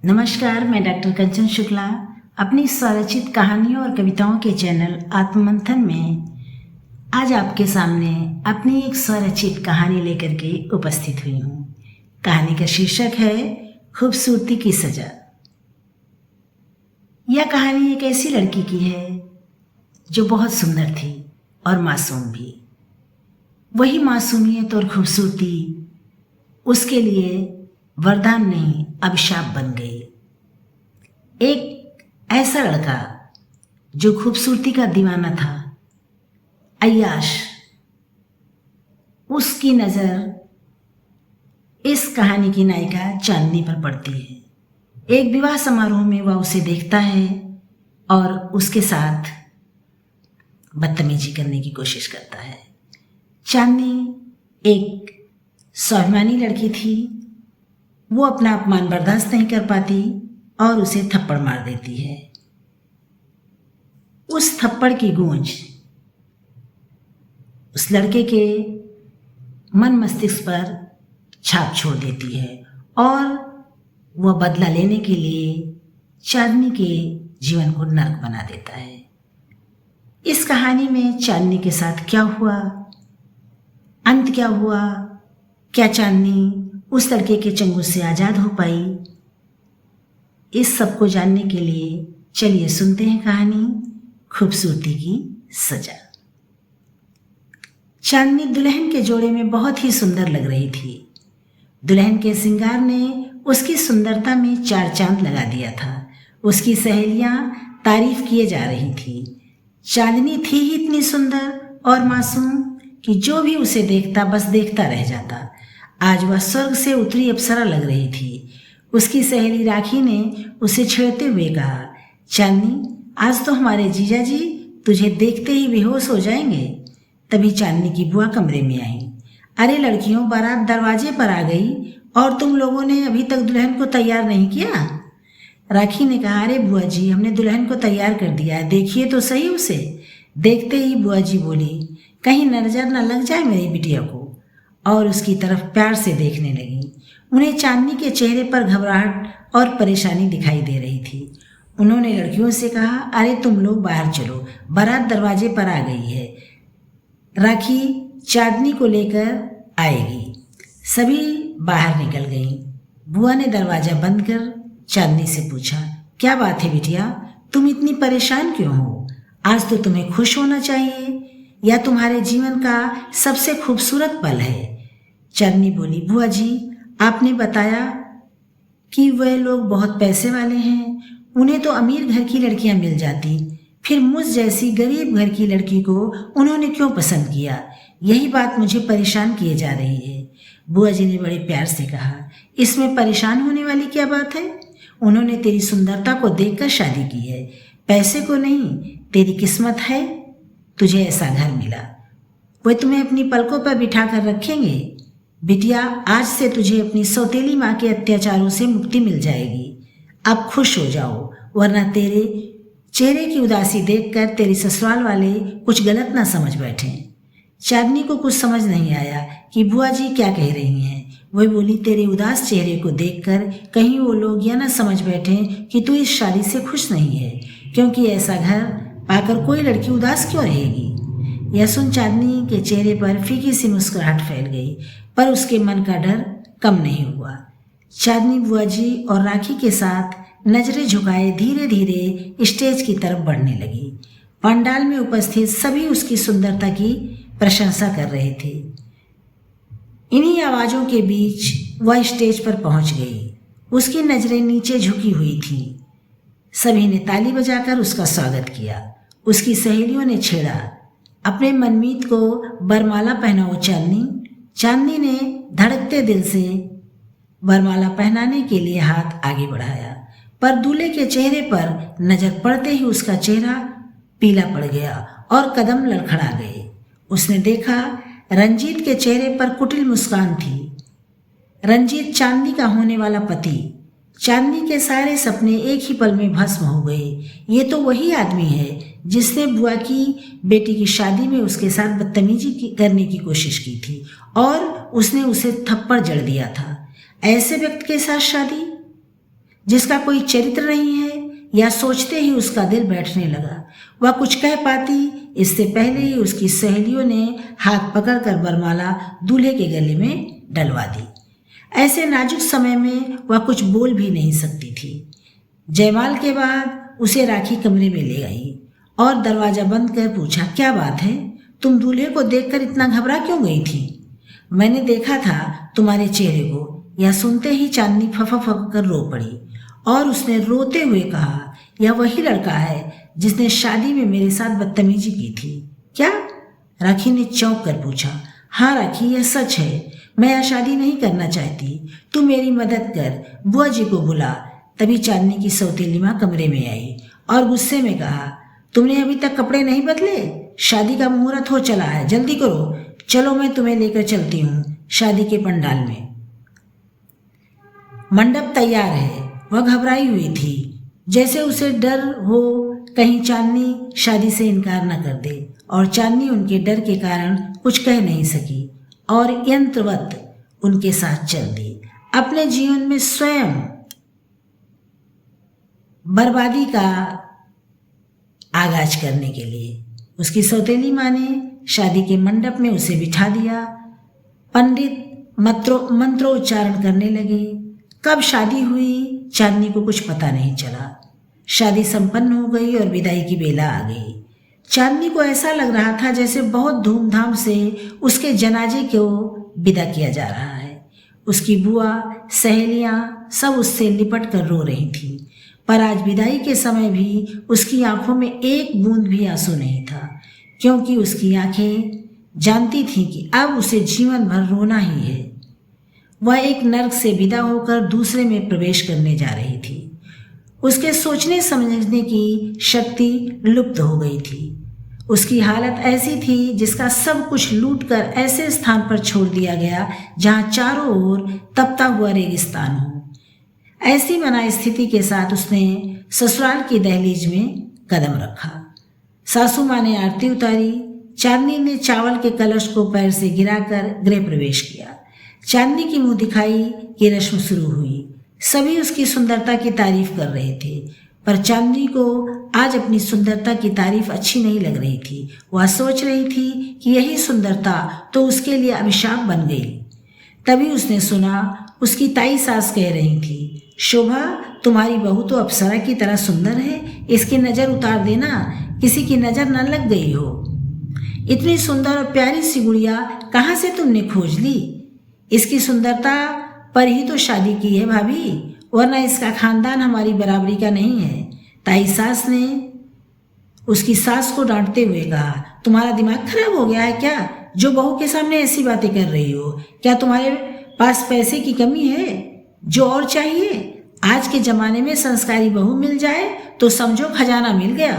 नमस्कार, मैं डॉक्टर कंचन शुक्ला अपनी स्वरचित कहानियों और कविताओं के चैनल आत्ममंथन में आज आपके सामने अपनी एक स्वरचित कहानी लेकर के उपस्थित हुई हूँ। कहानी का शीर्षक है खूबसूरती की सजा। यह कहानी एक ऐसी लड़की की है जो बहुत सुंदर थी और मासूम भी। वही मासूमियत और खूबसूरती उसके लिए वरदान नहीं अभिशाप बन गई। एक ऐसा लड़का जो खूबसूरती का दीवाना था, अय्याश, उसकी नज़र इस कहानी की नायिका चांदनी पर पड़ती है। एक विवाह समारोह में वह उसे देखता है और उसके साथ बदतमीजी करने की कोशिश करता है। चांदनी एक स्वाभिमानी लड़की थी। वो अपना अपमान बर्दाश्त नहीं कर पाती और उसे थप्पड़ मार देती है। उस थप्पड़ की गूंज उस लड़के के मन मस्तिष्क पर छाप छोड़ देती है और वह बदला लेने के लिए चांदनी के जीवन को नर्क बना देता है। इस कहानी में चांदनी के साथ क्या हुआ, अंत क्या हुआ, क्या चांदनी उस लड़के के चंगुल से आज़ाद हो पाई, इस सब को जानने के लिए चलिए सुनते हैं कहानी खूबसूरती की सजा। चांदनी दुल्हन के जोड़े में बहुत ही सुंदर लग रही थी। दुल्हन के श्रृंगार ने उसकी सुंदरता में चार चांद लगा दिया था। उसकी सहेलियां तारीफ किए जा रही थी। चांदनी थी ही इतनी सुंदर और मासूम कि जो भी उसे देखता बस देखता रह जाता। आज वह स्वर्ग से उतरी अप्सरा लग रही थी। उसकी सहेली राखी ने उसे छेड़ते हुए कहा, चांदनी, आज तो हमारे जीजा जी तुझे देखते ही बेहोश हो जाएंगे। तभी चांदनी की बुआ कमरे में आई। अरे लड़कियों, बारात दरवाजे पर आ गई और तुम लोगों ने अभी तक दुल्हन को तैयार नहीं किया। राखी ने कहा, अरे बुआ जी, हमने दुल्हन को तैयार कर दिया है, देखिए तो सही उसे। देखते ही बुआ जी बोली, कहीं नजर न लग जाए मेरी बिटिया को, और उसकी तरफ प्यार से देखने लगी। उन्हें चांदनी के चेहरे पर घबराहट और परेशानी दिखाई दे रही थी। उन्होंने लड़कियों से कहा, अरे तुम लोग बाहर चलो, बारात दरवाजे पर आ गई है, राखी चांदनी को लेकर आएगी। सभी बाहर निकल गईं। बुआ ने दरवाजा बंद कर चांदनी से पूछा, क्या बात है बिटिया, तुम इतनी परेशान क्यों हो? आज तो तुम्हें खुश होना चाहिए, यह तुम्हारे जीवन का सबसे खूबसूरत पल है। चांदनी बोली, बुआ जी, आपने बताया कि वे लोग बहुत पैसे वाले हैं, उन्हें तो अमीर घर की लड़कियां मिल जाती, फिर मुझ जैसी गरीब घर की लड़की को उन्होंने क्यों पसंद किया? यही बात मुझे परेशान किए जा रही है। बुआ जी ने बड़े प्यार से कहा, इसमें परेशान होने वाली क्या बात है? उन्होंने तेरी सुंदरता को देखकर शादी की है, पैसे को नहीं। तेरी किस्मत है तुझे ऐसा घर मिला। वे तुम्हें अपनी पलकों पर बिठा कर रखेंगे। बिटिया, आज से तुझे अपनी सौतेली माँ के अत्याचारों से मुक्ति मिल जाएगी। अब खुश हो जाओ, वरना तेरे चेहरे की उदासी देखकर तेरी ससुराल वाले कुछ गलत ना समझ बैठें। चांदनी को कुछ समझ नहीं आया कि बुआ जी क्या कह रही हैं। वह बोली, तेरे उदास चेहरे को देखकर कहीं वो लोग यह ना समझ बैठें कि तू इस शादी से खुश नहीं है, क्योंकि ऐसा घर पाकर कोई लड़की उदास क्यों रहेगी। यह सुन चांदनी के चेहरे पर फीकी सी मुस्कुराहट फैल गई, पर उसके मन का डर कम नहीं हुआ। चांदनी बुआ जी और राखी के साथ नजरें झुकाए धीरे धीरे स्टेज की तरफ बढ़ने लगी। पंडाल में उपस्थित सभी उसकी सुंदरता की प्रशंसा कर रहे थे। इन्हीं आवाज़ों के बीच वह स्टेज पर पहुंच गई। उसकी नजरें नीचे झुकी हुई थीं। सभी ने ताली बजाकर उसका स्वागत किया। उसकी सहेलियों ने छेड़ा, अपने मनमीत को बरमाला पहनाओ चांदनी। चांदनी ने धड़कते दिल से बरमाला पहनाने के लिए हाथ आगे बढ़ाया, पर दूल्हे के चेहरे पर नजर पड़ते ही उसका चेहरा पीला पड़ गया और कदम लड़खड़ा गए। उसने देखा रंजीत के चेहरे पर कुटिल मुस्कान थी। रंजीत चांदनी का होने वाला पति। चांदनी के सारे सपने एक ही पल में भस्म हो गए। ये तो वही आदमी है जिसने बुआ की बेटी की शादी में उसके साथ बदतमीजी करने की कोशिश की थी और उसने उसे थप्पड़ जड़ दिया था। ऐसे व्यक्ति के साथ शादी जिसका कोई चरित्र नहीं है, या सोचते ही उसका दिल बैठने लगा। वह कुछ कह पाती इससे पहले ही उसकी सहेलियों ने हाथ पकड़कर वरमाला दूल्हे के गले में डलवा दी। ऐसे नाजुक समय में वह कुछ बोल भी नहीं सकती थी। जयमाल के बाद उसे राखी कमरे में ले गई और दरवाजा बंद कर पूछा, क्या बात है, तुम दूल्हे को देखकर इतना घबरा क्यों गई थी? मैंने देखा था तुम्हारे चेहरे को। यह सुनते ही चांदनी फफक कर रो पड़ी और उसने रोते हुए कहा, यह वही लड़का है जिसने शादी में मेरे साथ बदतमीजी की थी क्या? राखी ने चौंक कर पूछा। हाँ राखी, यह सच है। मैं यह शादी नहीं करना चाहती। तू मेरी मदद कर, बुआ जी को बुला। तभी चांदनी की सौतेली माँ कमरे में आई और गुस्से में कहा, तुमने अभी तक कपड़े नहीं बदले? शादी का मुहूर्त हो चला है, जल्दी करो। चलो मैं तुम्हें लेकर चलती हूँ शादी के पंडाल में। मंडप तैयार है। वह घबराई हुई थी, जैसे उसे डर हो कहीं चांदनी शादी से इनकार न कर दे, और चांदनी उनके डर के कारण कुछ कह नहीं सकी और यंत्रवत उनके साथ चल दी, अपने जीवन में स्वयं बर्बादी का आगाज करने के लिए। उसकी सौतेली माँ ने शादी के मंडप में उसे बिठा दिया। पंडित मंत्रोच्चारण करने लगे। कब शादी हुई चांदनी को कुछ पता नहीं चला। शादी संपन्न हो गई और विदाई की बेला आ गई। चांदनी को ऐसा लग रहा था जैसे बहुत धूमधाम से उसके जनाजे को विदा किया जा रहा है। उसकी बुआ, सहेलियां सब उससे लिपट कर रो रही थी, पर आज विदाई के समय भी उसकी आंखों में एक बूंद भी आंसू नहीं था, क्योंकि उसकी आंखें जानती थीं कि अब उसे जीवन भर रोना ही है। वह एक नर्क से विदा होकर दूसरे में प्रवेश करने जा रही थी। उसके सोचने समझने की शक्ति लुप्त हो गई थी। उसकी हालत ऐसी थी जिसका सब कुछ लूटकर ऐसे स्थान पर छोड़ दिया गया जहां चारों ओर तपता हुआ रेगिस्तान हो। ऐसी मना स्थिति के साथ उसने ससुराल की दहलीज में कदम रखा। सासू माँ ने आरती उतारी। चांदनी ने चावल के कलश को पैर से गिराकर गृह प्रवेश किया। चांदनी की मुंह दिखाई की रस्म शुरू हुई। सभी उसकी सुंदरता की तारीफ कर रहे थे, पर चांदनी को आज अपनी सुंदरता की तारीफ अच्छी नहीं लग रही थी। वह सोच रही थी कि यही सुंदरता तो उसके लिए अभिशाप बन गई। तभी उसने सुना उसकी ताई सास कह रही थी, शोभा, तुम्हारी बहू तो अप्सरा की तरह सुंदर है, इसकी नज़र उतार देना, किसी की नज़र न लग गई हो। इतनी सुंदर और प्यारी सी गुड़िया कहाँ से तुमने खोज ली? इसकी सुंदरता पर ही तो शादी की है भाभी, वरना इसका खानदान हमारी बराबरी का नहीं है। ताई सास ने उसकी सास को डांटते हुए कहा, तुम्हारा दिमाग खराब हो गया है क्या, जो बहू के सामने ऐसी बातें कर रही हो? क्या तुम्हारे पास पैसे की कमी है जो और चाहिए? आज के जमाने में संस्कारी बहू मिल जाए तो समझो खजाना मिल गया।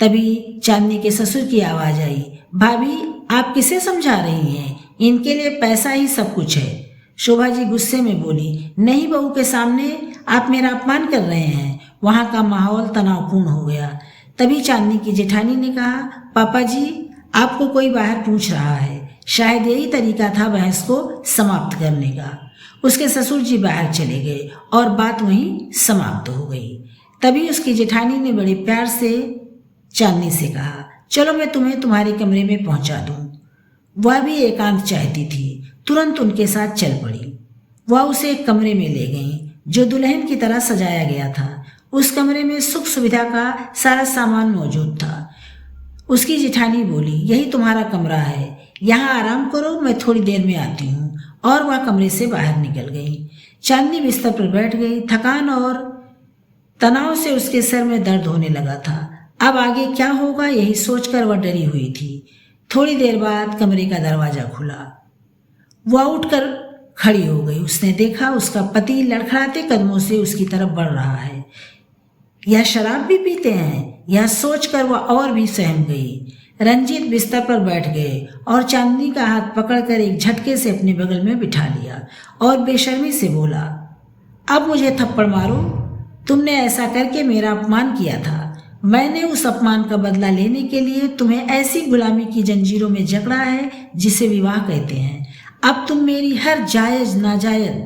तभी चांदनी के ससुर की आवाज आई, भाभी आप किसे समझा रही हैं? इनके लिए पैसा ही सब कुछ है। शोभा जी गुस्से में बोली, नहीं बहू के सामने आप मेरा अपमान कर रहे हैं। वहाँ का माहौल तनावपूर्ण हो गया। तभी चांदनी की जेठानी ने कहा, पापा जी आपको कोई बाहर पूछ रहा है। शायद यही तरीका था बहस को समाप्त करने का। उसके ससुर जी बाहर चले गए और बात वहीं समाप्त हो गई। तभी उसकी जेठानी ने बड़े प्यार से चांदनी से कहा, चलो मैं तुम्हें तुम्हारे कमरे में पहुंचा दूं। वह भी एकांत चाहती थी, तुरंत उनके साथ चल पड़ी। वह उसे एक कमरे में ले गई जो दुल्हन की तरह सजाया गया था। उस कमरे में सुख सुविधा का सारा सामान मौजूद था। उसकी जेठानी बोली, यही तुम्हारा कमरा है, यहाँ आराम करो, मैं थोड़ी देर में आती हूँ। और वह कमरे से बाहर निकल गई। चांदनी बिस्तर पर बैठ गई। थकान और तनाव से उसके सर में दर्द होने लगा था। अब आगे क्या होगा यही सोचकर वह डरी हुई थी। थोड़ी देर बाद कमरे का दरवाजा खुला। वह उठकर खड़ी हो गई। उसने देखा उसका पति लड़खड़ाते कदमों से उसकी तरफ बढ़ रहा है। यह शराब भी पीते हैं, यह सोचकर वह और भी सहम गई। रंजीत बिस्तर पर बैठ गए और चांदनी का हाथ पकड़कर एक झटके से अपने बगल में बिठा लिया और बेशर्मी से बोला, अब मुझे थप्पड़ मारो, तुमने ऐसा करके मेरा अपमान किया था। मैंने उस अपमान का बदला लेने के लिए तुम्हें ऐसी गुलामी की जंजीरों में जकड़ा है जिसे विवाह कहते हैं। अब तुम मेरी हर जायज नाजायज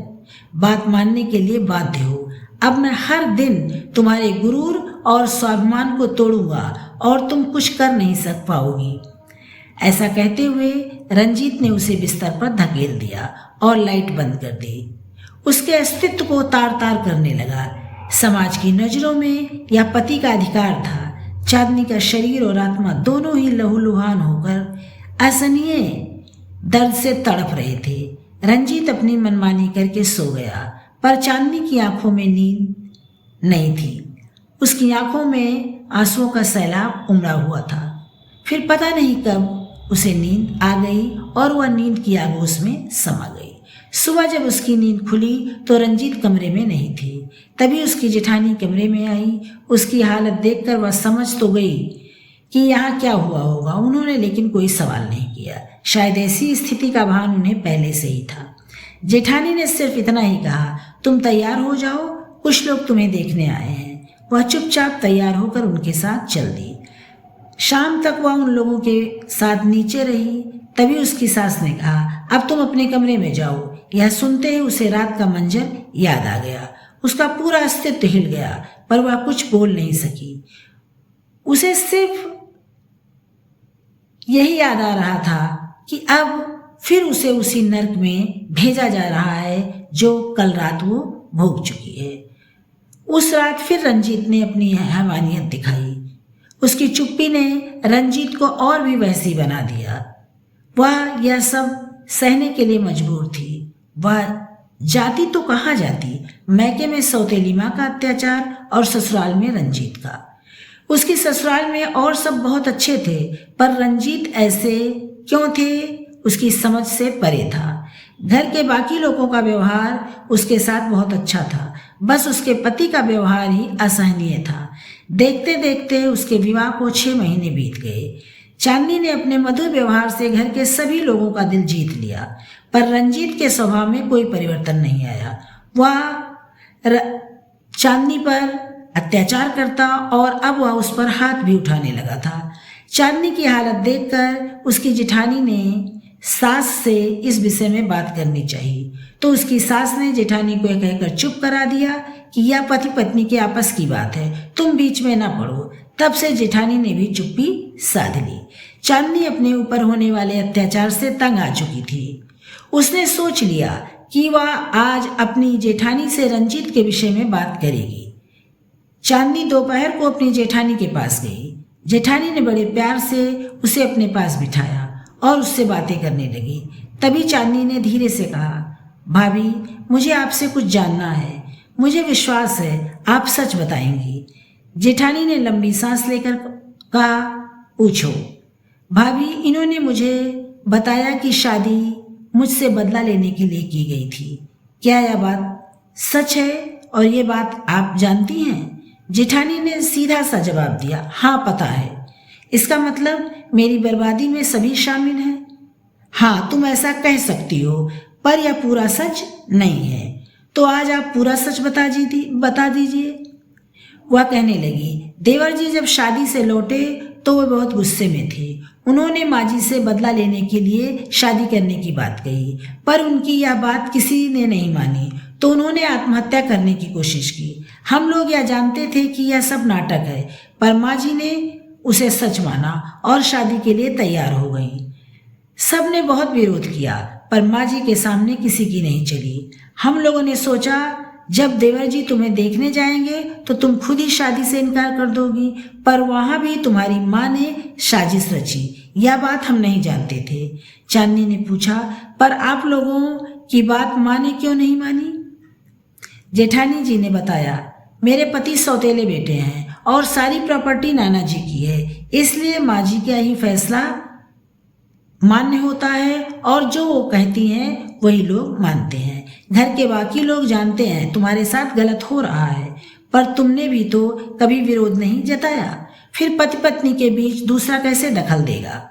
बात मानने के लिए बाध्य हो। अब मैं हर दिन तुम्हारे गुरूर और स्वाभिमान को तोड़ूंगा और तुम कुछ कर नहीं पाओगी। ऐसा कहते हुए रंजीत ने उसे बिस्तर पर धकेल दिया और लाइट बंद कर दी। उसके अस्तित्व को तार तार करने लगा। समाज की नजरों में यह पति का अधिकार था। चांदनी का शरीर और आत्मा दोनों ही लहूलुहान होकर असहनीय दर्द से तड़प रहे थे। रंजीत अपनी मनमानी करके सो गया, पर चांदनी की आंखों में नींद नहीं थी। उसकी आंखों में आंसुओं का सैलाब उमड़ा हुआ था। फिर पता नहीं कब उसे नींद आ गई और वह नींद की आगोश में समा गई। सुबह जब उसकी नींद खुली तो रंजीत कमरे में नहीं थी। तभी उसकी जेठानी कमरे में आई। उसकी हालत देखकर वह समझ तो गई कि यहाँ क्या हुआ होगा। उन्होंने लेकिन कोई सवाल नहीं किया। शायद ऐसी स्थिति का भान उन्हें पहले से ही था। जेठानी ने सिर्फ इतना ही कहा, तुम तैयार हो जाओ, कुछ लोग तुम्हें देखने आए हैं। वह चुपचाप तैयार होकर उनके साथ चल दी। शाम तक वह उन लोगों के साथ नीचे रही। तभी उसकी सास ने कहा, अब तुम अपने कमरे में जाओ। यह सुनते ही उसे रात का मंजर याद आ गया। उसका पूरा अस्तित्व हिल गया, पर वह कुछ बोल नहीं सकी। उसे सिर्फ यही याद आ रहा था कि अब फिर उसे उसी नर्क में भेजा जा रहा है जो कल रात वो भोग चुकी है। उस रात फिर रंजीत ने अपनी हैवानियत दिखाई। उसकी चुप्पी ने रंजीत को और भी वैसी बना दिया। वह यह सब सहने के लिए मजबूर थी। वह जाती तो कहाँ जाती, मैके में सौतेली माँ का अत्याचार और ससुराल में रंजीत का। उसकी ससुराल में और सब बहुत अच्छे थे, पर रंजीत ऐसे क्यों थे उसकी समझ से परे था। घर के बाकी लोगों का व्यवहार उसके साथ बहुत अच्छा था, बस उसके पति का व्यवहार ही असहनीय था। देखते देखते उसके विवाह को 6 महीने बीत गए। चांदनी ने अपने मधुर व्यवहार से घर के सभी लोगों का दिल जीत लिया, पर रंजीत के स्वभाव में कोई परिवर्तन नहीं आया। वह चांदनी पर अत्याचार करता और अब वह उस पर हाथ भी उठाने लगा था। चांदनी की हालत देखकर उसकी जेठानी ने सास से इस विषय में बात करनी चाहिए, तो उसकी सास ने जेठानी को यह कहकर चुप करा दिया कि यह पति पत्नी के आपस की बात है, तुम बीच में ना पड़ो। तब से जेठानी ने भी चुप्पी साध ली। चांदनी अपने ऊपर होने वाले अत्याचार से तंग आ चुकी थी। उसने सोच लिया कि वह आज अपनी जेठानी से रंजीत के विषय में बात करेगी। चांदनी दोपहर को अपनी जेठानी के पास गई। जेठानी ने बड़े प्यार से उसे अपने पास बिठाया और उससे बातें करने लगी। तभी चांदनी ने धीरे से कहा, भाभी, मुझे आपसे कुछ जानना है। मुझे विश्वास है आप सच बताएंगी। जेठानी ने लंबी सांस लेकर कहा, पूछो। भाभी, इन्होंने मुझे बताया कि शादी मुझसे बदला लेने के लिए की गई थी। क्या यह बात सच है और ये बात आप जानती हैं? जेठानी ने सीधा सा जवाब दिया, हाँ पता है। इसका मतलब मेरी बर्बादी में सभी शामिल हैं? हाँ, तुम ऐसा कह सकती हो, पर यह पूरा सच नहीं है। तो आज आप पूरा सच बता दीजिए। वह कहने लगी, देवर जी जब शादी से लौटे तो वे बहुत गुस्से में थे। उन्होंने माँ जी से बदला लेने के लिए शादी करने की बात कही, पर उनकी यह बात किसी ने नहीं मानी, तो उन्होंने आत्महत्या करने की कोशिश की। हम लोग यह जानते थे कि यह सब नाटक है, पर माँ जी ने उसे सच माना और शादी के लिए तैयार हो गई। सब ने बहुत विरोध किया, पर माँ जी के सामने किसी की नहीं चली। हम लोगों ने सोचा जब देवर जी तुम्हें देखने जाएंगे तो तुम खुद ही शादी से इनकार कर दोगी, पर वहां भी तुम्हारी माँ ने साजिश रची। यह बात हम नहीं जानते थे। चांदनी ने पूछा, पर आप लोगों की बात माँ ने क्यों नहीं मानी? जेठानी जी ने बताया, मेरे पति सौतेले बेटे हैं और सारी प्रॉपर्टी नाना जी की है, इसलिए माँ जी का ही फैसला मान्य होता है और जो वो कहती हैं वही लोग मानते हैं। घर के बाकी लोग जानते हैं तुम्हारे साथ गलत हो रहा है, पर तुमने भी तो कभी विरोध नहीं जताया। फिर पति पत्नी के बीच दूसरा कैसे दखल देगा?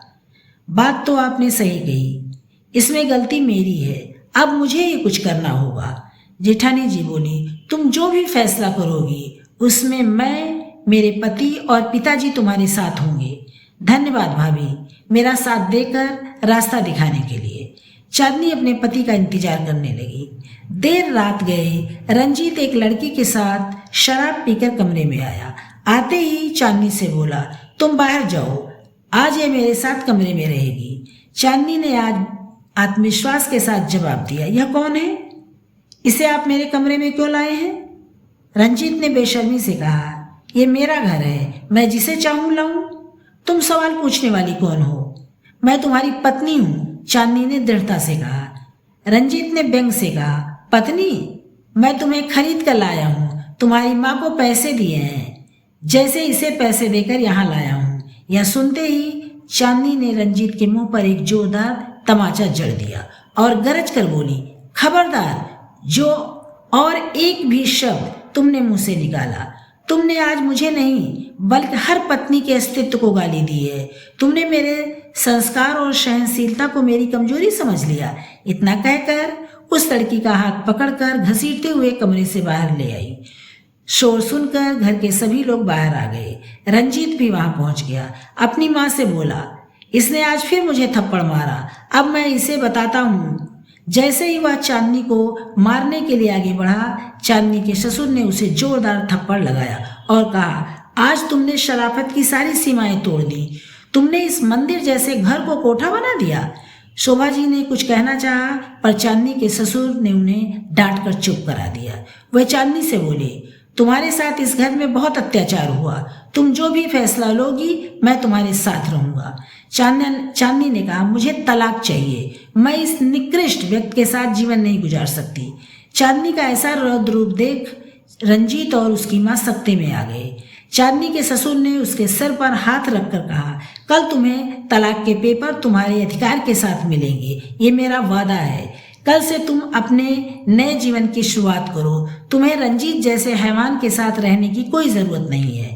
बात तो आपने सही कही, इसमें गलती मेरी है। अब मुझे ही कुछ करना होगा। जेठानी जी बोली, तुम जो भी फैसला करोगी उसमें मैं, मेरे पति और पिताजी तुम्हारे साथ होंगे। धन्यवाद भाभी, मेरा साथ देकर रास्ता दिखाने के लिए। चांदनी अपने पति का इंतजार करने लगी। देर रात गए रंजीत एक लड़की के साथ शराब पीकर कमरे में आया। आते ही चांदनी से बोला, तुम बाहर जाओ, आज ये मेरे साथ कमरे में रहेगी। चांदनी ने आज आत्मविश्वास के साथ जवाब दिया, यह कौन है? इसे आप मेरे कमरे में क्यों लाए हैं? रंजीत ने बेशर्मी से कहा, ये मेरा घर है, मैं जिसे चाहूं लाऊं। तुम सवाल पूछने वाली कौन हो? मैं तुम्हारी पत्नी हूं, चांदनी ने दृढ़ता से कहा। रंजीत ने व्यंग से कहा, पत्नी? मैं तुम्हें खरीद कर लाया हूं, तुम्हारी माँ को पैसे दिए हैं, जैसे इसे पैसे देकर यहाँ लाया हूं। यह सुनते ही चांदनी ने रंजीत के मुंह पर एक जोरदार तमाचा जड़ दिया और गरज कर बोली, खबरदार, जो और एक भी शब्द तुमने मुंह से निकाला, तुमने आज मुझे नहीं बल्कि हर पत्नी के अस्तित्व को गाली दी है। तुमने मेरे संस्कार और सहनशीलता को मेरी कमजोरी समझ लिया। इतना कहकर उस लड़की का हाथ पकड़कर घसीटते हुए कमरे से बाहर ले आई। शोर सुनकर घर के सभी लोग बाहर आ गए। रंजीत भी वहां पहुंच गया। अपनी माँ से बोला, इसने आज फिर मुझे थप्पड़ मारा, अब मैं इसे बताता हूँ। जैसे ही वह चांदनी को मारने के लिए आगे बढ़ा, चांदनी के ससुर ने उसे जोरदार थप्पड़ लगाया और कहा, आज तुमने शराफत की सारी सीमाएं तोड़ दी। तुमने इस मंदिर जैसे घर को कोठा बना दिया। शोभा जी ने कुछ कहना चाहा, पर चांदनी के ससुर ने उन्हें डांट कर चुप करा दिया। वह चांदनी से बोले, तुम्हारे साथ इस घर में बहुत अत्याचार हुआ, तुम जो भी फैसला लोगी मैं तुम्हारे साथ रहूंगा। चांदनी ने कहा, मुझे तलाक चाहिए, मैं इस निकृष्ट व्यक्ति के साथ जीवन नहीं गुजार सकती। चांदनी का ऐसा रौद्र रूप देख रंजीत और उसकी माँ सकते में आ गए। चांदनी के ससुर ने उसके सर पर हाथ रखकर कहा, कल तुम्हें तलाक के पेपर तुम्हारे अधिकार के साथ मिलेंगे, ये मेरा वादा है। कल से तुम अपने नए जीवन की शुरुआत करो। तुम्हें रंजीत जैसे हैवान के साथ रहने की कोई जरूरत नहीं है।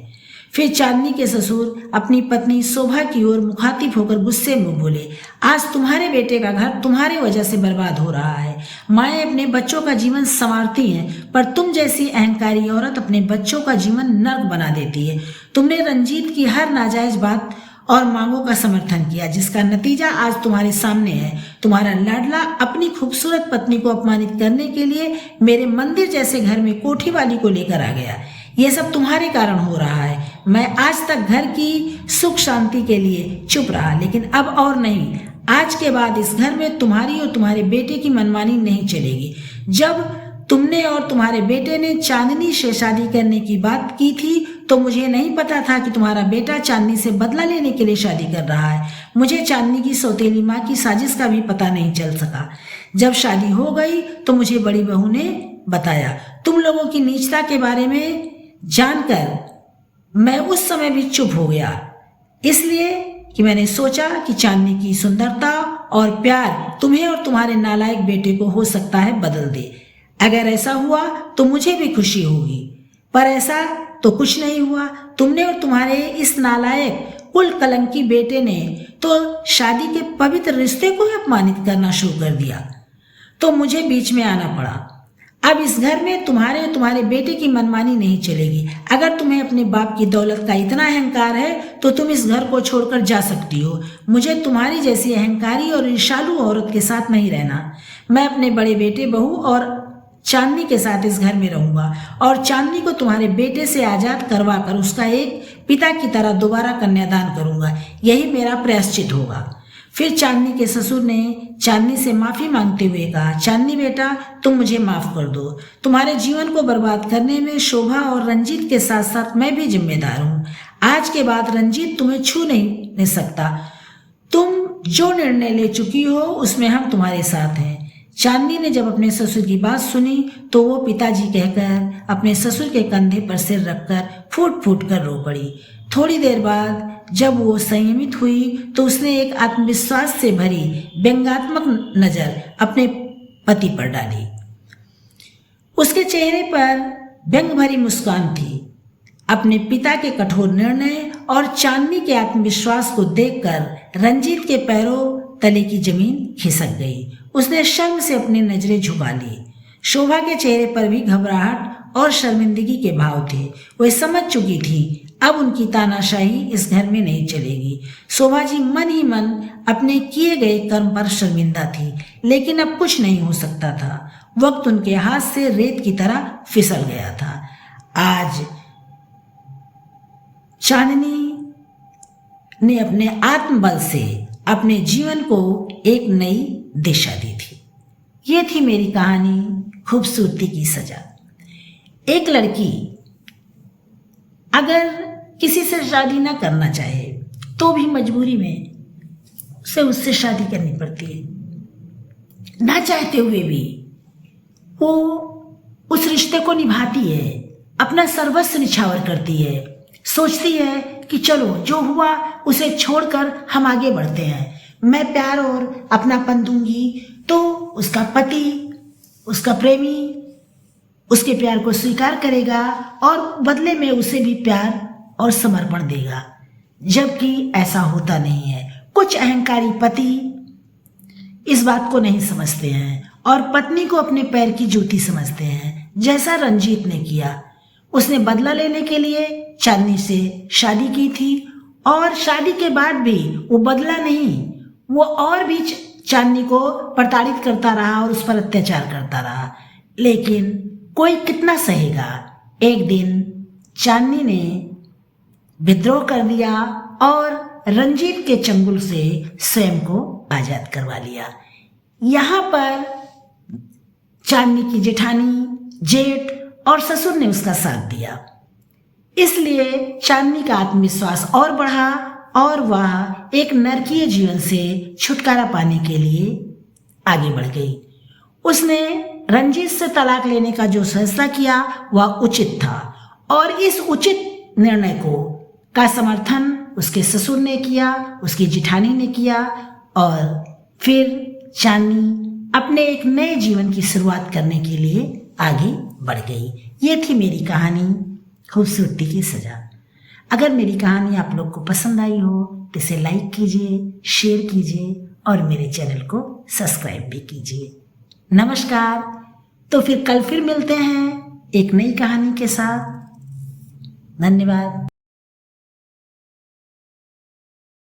फिर चांदनी के ससुर अपनी पत्नी शोभा की ओर मुखातिब होकर गुस्से में बोले, आज तुम्हारे बेटे का घर तुम्हारे वजह से बर्बाद हो रहा है। माएँ अपने बच्चों का जीवन संवारती हैं, पर तुम जैसी अहंकारी औरत अपने बच्चों का जीवन नर्क बना देती है। तुमने रंजीत की हर नाजायज बात और मांगों का समर्थन किया, जिसका नतीजा आज तुम्हारे सामने है। तुम्हारा लाडला अपनी खूबसूरत पत्नी को अपमानित करने के लिए मेरे मंदिर जैसे घर में कोठी वाली को लेकर आ गया। ये सब तुम्हारे कारण हो रहा है। मैं आज तक घर की सुख शांति के लिए चुप रहा, लेकिन अब और नहीं। आज के बाद इस घर में तुम्हारी और तुम्हारे बेटे की मनमानी नहीं चलेगी। जब तुमने और तुम्हारे बेटे ने चांदनी से शादी करने की बात की थी तो मुझे नहीं पता था कि तुम्हारा बेटा चांदनी से बदला लेने के लिए शादी कर रहा है। मुझे चांदनी की सौतेली माँ की साजिश का भी पता नहीं चल सका। जब शादी हो गई तो मुझे बड़ी बहू ने बताया। तुम लोगों की नीचता के बारे में जानकर मैं उस समय भी चुप हो गया, इसलिए कि मैंने सोचा कि चांदनी की सुंदरता और प्यार तुम्हें और तुम्हारे नालायक बेटे को हो सकता है बदल दे। अगर ऐसा हुआ तो मुझे भी खुशी होगी, पर ऐसा तो कुछ नहीं हुआ। तुमने और तुम्हारे इस नालायक कुल कलंकी बेटे ने तो शादी के पवित्र रिश्ते को ही अपमानित करना शुरू कर दिया, तो मुझे बीच में आना पड़ा। अब इस घर में तुम्हारे और तुम्हारे बेटे की मनमानी नहीं चलेगी। अगर तुम्हें अपने बाप की दौलत का इतना अहंकार है तो तुम इस घर को छोड़कर जा सकती हो। मुझे तुम्हारी जैसी अहंकारी और ईर्ष्यालु औरत के साथ नहीं रहना। मैं अपने बड़े बेटे, बहू और चांदनी के साथ इस घर में रहूंगा और चांदनी को तुम्हारे बेटे से आजाद करवाकर उसका एक पिता की तरह दोबारा कन्यादान करूंगा। यही मेरा प्रायश्चित होगा। फिर चांदनी के ससुर ने चांदनी से माफी मांगते हुए कहा, चांदनी बेटा, तुम मुझे माफ कर दो। तुम्हारे जीवन को बर्बाद करने में शोभा और रंजीत के साथ साथ मैं भी जिम्मेदार हूँ। आज के बाद रंजीत तुम्हें छू नहीं ले सकता। तुम जो निर्णय ले चुकी हो उसमें हम तुम्हारे साथ हैं। चांदनी ने जब अपने ससुर की बात सुनी तो वो पिताजी कहकर अपने ससुर के कंधे पर सिर रखकर फूट फूट कर रो पड़ी। थोड़ी देर बाद जब वो संयमित हुई तो उसने एक आत्मविश्वास से भरी व्यंग्यात्मक नजर अपने पति पर डाली। उसके चेहरे पर व्यंग भरी मुस्कान थी। अपने पिता के कठोर निर्णय और चांदनी के आत्मविश्वास को देखकर रंजीत के पैरों तले की जमीन खिसक गई। उसने शर्म से अपनी नजरें झुका ली। शोभा के चेहरे पर भी घबराहट और शर्मिंदगी के भाव थे। वह समझ चुकी थी अब उनकी तानाशाही इस घर में नहीं चलेगी। शोभा जी मन ही मन अपने किए गए कर्म पर शर्मिंदा थी, लेकिन अब कुछ नहीं हो सकता था। वक्त उनके हाथ से रेत की तरह फिसल गया था। आज चांदनी ने अपने आत्मबल से अपने जीवन को एक नई दिशा दी थी। ये थी मेरी कहानी खूबसूरती की सजा। एक लड़की अगर किसी से शादी ना करना चाहे तो भी मजबूरी में उसे उससे शादी करनी पड़ती है। ना चाहते हुए भी वो उस रिश्ते को निभाती है, अपना सर्वस्व निछावर करती है, सोचती है कि चलो जो हुआ उसे छोड़कर हम आगे बढ़ते हैं, मैं प्यार और अपनापन दूंगी तो उसका पति, उसका प्रेमी उसके प्यार को स्वीकार करेगा और बदले में उसे भी प्यार और समर्पण देगा। जबकि ऐसा होता नहीं है। कुछ अहंकारी पति इस बात को नहीं समझते हैं और पत्नी को अपने पैर की जूती समझते हैं, जैसा रंजीत ने किया। उसने बदला लेने के लिए चांदनी से शादी की थी और शादी के बाद भी वो बदला नहीं, वो और भी चांदनी को प्रताड़ित करता रहा और उस पर अत्याचार करता रहा। लेकिन कोई कितना सहेगा। एक दिन चांदनी ने विद्रोह कर दिया और रंजीत के चंगुल से स्वयं को आजाद करवा लिया। यहाँ पर चांदनी की जेठानी, जेठ और ससुर ने उसका साथ दिया। इसलिए चांदनी का आत्मविश्वास और बढ़ा और वह एक नरकीय जीवन से छुटकारा पाने के लिए आगे बढ़ गई। उसने रंजीत से तलाक लेने का जो फैसला किया वह उचित था और इस उचित निर्णय का समर्थन उसके ससुर ने किया, उसकी जेठानी ने किया और फिर चांदनी अपने एक नए जीवन की शुरुआत करने के लिए आगे बढ़ गई। ये थी मेरी कहानी खूबसूरती की सजा। अगर मेरी कहानी आप लोग को पसंद आई हो तो इसे लाइक कीजिए, शेयर कीजिए और मेरे चैनल को सब्सक्राइब भी कीजिए। नमस्कार। तो फिर कल फिर मिलते हैं एक नई कहानी के साथ। धन्यवाद।